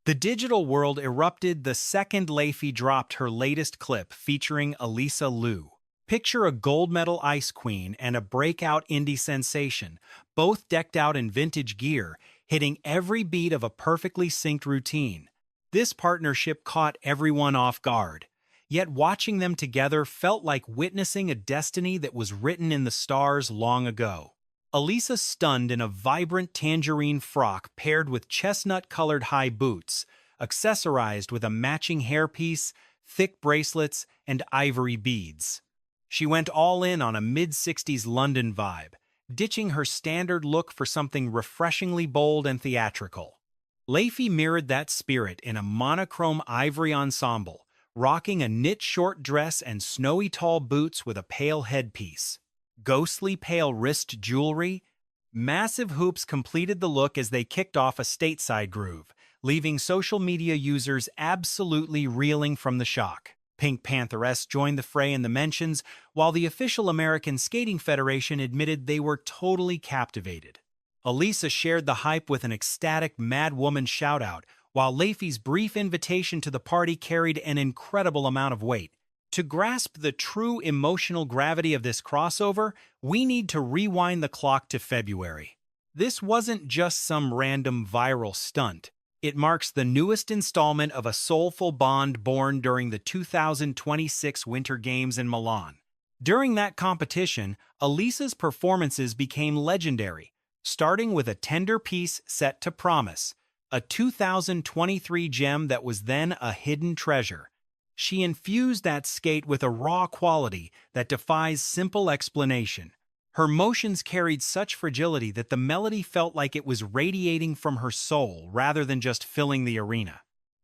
The digital world erupted the second Laufey dropped her latest clip featuring Alysa Liu. Picture a gold medal ice queen and a breakout indie sensation, both decked out in vintage gear, hitting every beat of a perfectly synced routine. This partnership caught everyone off guard. Yet watching them together felt like witnessing a destiny that was written in the stars long ago. Alysa stunned in a vibrant tangerine frock paired with chestnut-colored high boots, accessorized with a matching hairpiece, thick bracelets, and ivory beads. She went all in on a mid-60s London vibe, ditching her standard look for something refreshingly bold and theatrical. Laufey mirrored that spirit in a monochrome ivory ensemble, rocking a knit short dress and snowy tall boots with a pale headpiece. Ghostly pale wrist jewelry, massive hoops completed the look as they kicked off a stateside groove, leaving social media users absolutely reeling from the shock. PinkPantheress joined the fray in the mentions, while the official American Skating Federation admitted they were totally captivated. Alysa shared the hype with an ecstatic Mad Woman shoutout, while Laufey's brief invitation to the party carried an incredible amount of weight. To grasp the true emotional gravity of this crossover, we need to rewind the clock to February. This wasn't just some random viral stunt. It marks the newest installment of a soulful bond born during the 2026 Winter Games in Milan. During that competition, Alysa's performances became legendary, starting with a tender piece set to Promise, a 2023 gem that was then a hidden treasure. She infused that skate with a raw quality that defies simple explanation. Her motions carried such fragility that the melody felt like it was radiating from her soul rather than just filling the arena.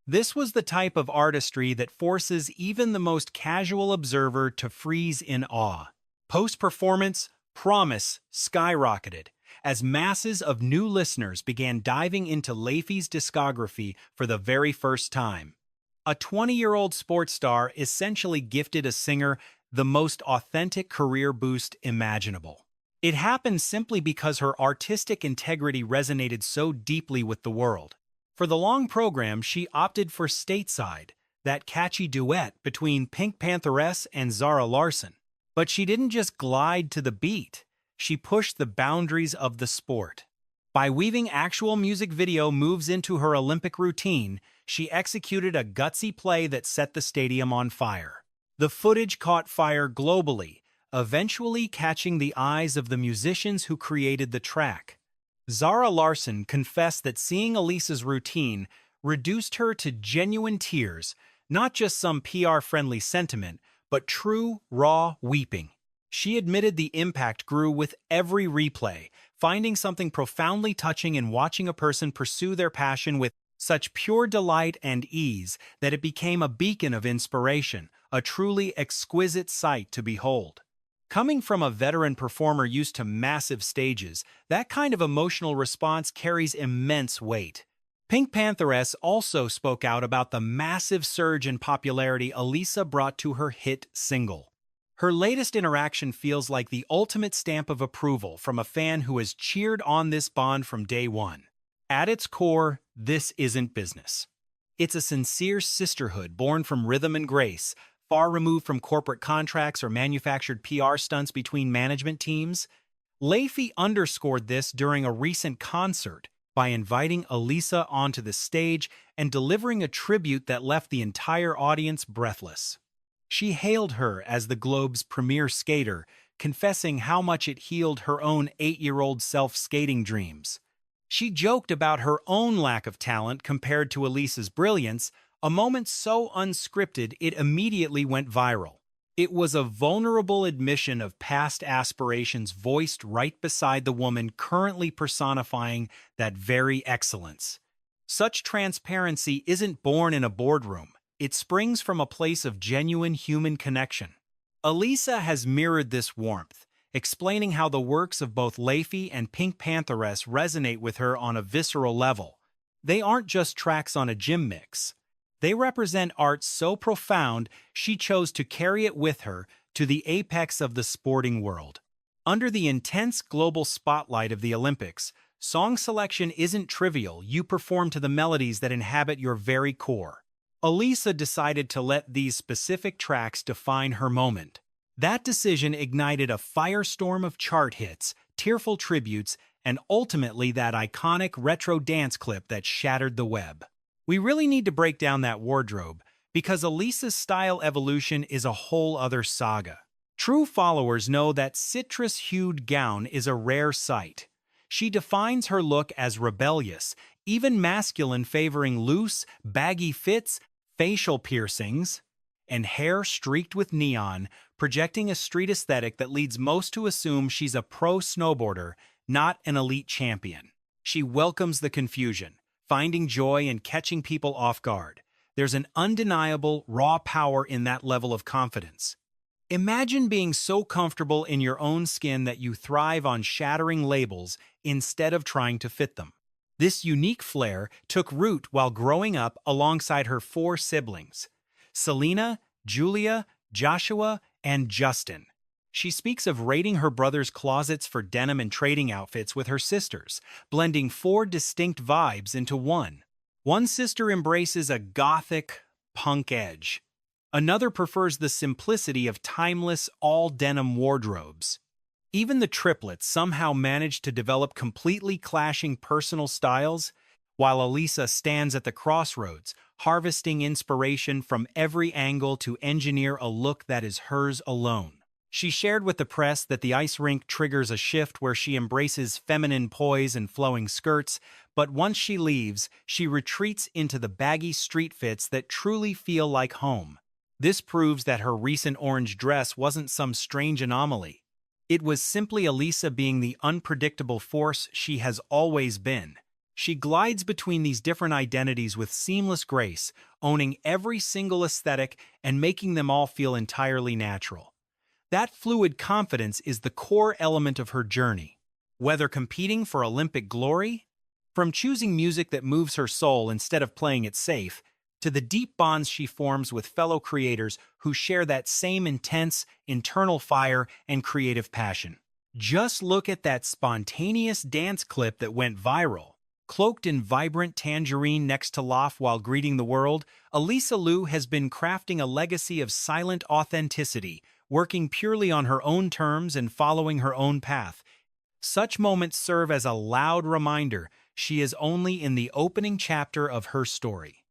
This was the type of artistry that forces even the most casual observer to freeze in awe. Post-performance, Promise skyrocketed as masses of new listeners began diving into Laufey's discography for the very first time. A 20-year-old sports star essentially gifted a singer the most authentic career boost imaginable. It happened simply because her artistic integrity resonated so deeply with the world. For the long program, she opted for Stateside, that catchy duet between PinkPantheress and Zara Larsson. But she didn't just glide to the beat, she pushed the boundaries of the sport. By weaving actual music video moves into her Olympic routine, she executed a gutsy play that set the stadium on fire. The footage caught fire globally, eventually catching the eyes of the musicians who created the track. Zara Larsson confessed that seeing Alysa's routine reduced her to genuine tears, not just some PR-friendly sentiment, but true, raw weeping. She admitted the impact grew with every replay, finding something profoundly touching in watching a person pursue their passion with such pure delight and ease that it became a beacon of inspiration, a truly exquisite sight to behold. Coming from a veteran performer used to massive stages, that kind of emotional response carries immense weight. PinkPantheress also spoke out about the massive surge in popularity Alysa brought to her hit single. Her latest interaction feels like the ultimate stamp of approval from a fan who has cheered on this bond from day one. At its core, this isn't business. It's a sincere sisterhood born from rhythm and grace, far removed from corporate contracts or manufactured PR stunts between management teams. Laufey underscored this during a recent concert by inviting Alysa onto the stage and delivering a tribute that left the entire audience breathless. She hailed her as the globe's premier skater, confessing how much it healed her own 8-year-old self-skating dreams. She joked about her own lack of talent compared to Alysa's brilliance, a moment so unscripted it immediately went viral. It was a vulnerable admission of past aspirations voiced right beside the woman currently personifying that very excellence. Such transparency isn't born in a boardroom. It springs from a place of genuine human connection. Alysa has mirrored this warmth, explaining how the works of both Laufey and PinkPantheress resonate with her on a visceral level. They aren't just tracks on a gym mix. They represent art so profound she chose to carry it with her to the apex of the sporting world. Under the intense global spotlight of the Olympics, Song selection isn't trivial, you perform to the melodies that inhabit your very core. Alysa decided to let these specific tracks define her moment. That decision ignited a firestorm of chart hits, tearful tributes, and ultimately that iconic retro dance clip that shattered the web. We really need to break down that wardrobe, because Alysa's style evolution is a whole other saga. True followers know that citrus-hued gown is a rare sight. She defines her look as rebellious, even masculine, favoring loose, baggy fits, facial piercings, and hair streaked with neon, projecting a street aesthetic that leads most to assume she's a pro snowboarder, not an elite champion. She welcomes the confusion, finding joy in catching people off guard. There's an undeniable, raw power in that level of confidence. Imagine being so comfortable in your own skin that you thrive on shattering labels instead of trying to fit them. This unique flair took root while growing up alongside her 4 siblings: Selena, Julia, Joshua, and Justin. She speaks of raiding her brother's closets for denim and trading outfits with her sisters, blending 4 distinct vibes into one. One sister embraces a gothic, punk edge. Another prefers the simplicity of timeless, all-denim wardrobes. Even the triplets somehow manage to develop completely clashing personal styles, while Alysa stands at the crossroads, harvesting inspiration from every angle to engineer a look that is hers alone. She shared with the press that the ice rink triggers a shift where she embraces feminine poise and flowing skirts, but once she leaves, she retreats into the baggy street fits that truly feel like home. This proves that her recent orange dress wasn't some strange anomaly. It was simply Alysa being the unpredictable force she has always been. She glides between these different identities with seamless grace, owning every single aesthetic and making them all feel entirely natural. That fluid confidence is the core element of her journey. Whether competing for Olympic glory, from choosing music that moves her soul instead of playing it safe, to the deep bonds she forms with fellow creators who share that same intense, internal fire and creative passion. Just look at that spontaneous dance clip that went viral. Cloaked in vibrant tangerine next to Lauf while greeting the world, Alysa Liu has been crafting a legacy of silent authenticity, working purely on her own terms and following her own path. Such moments serve as a loud reminder she is only in the opening chapter of her story.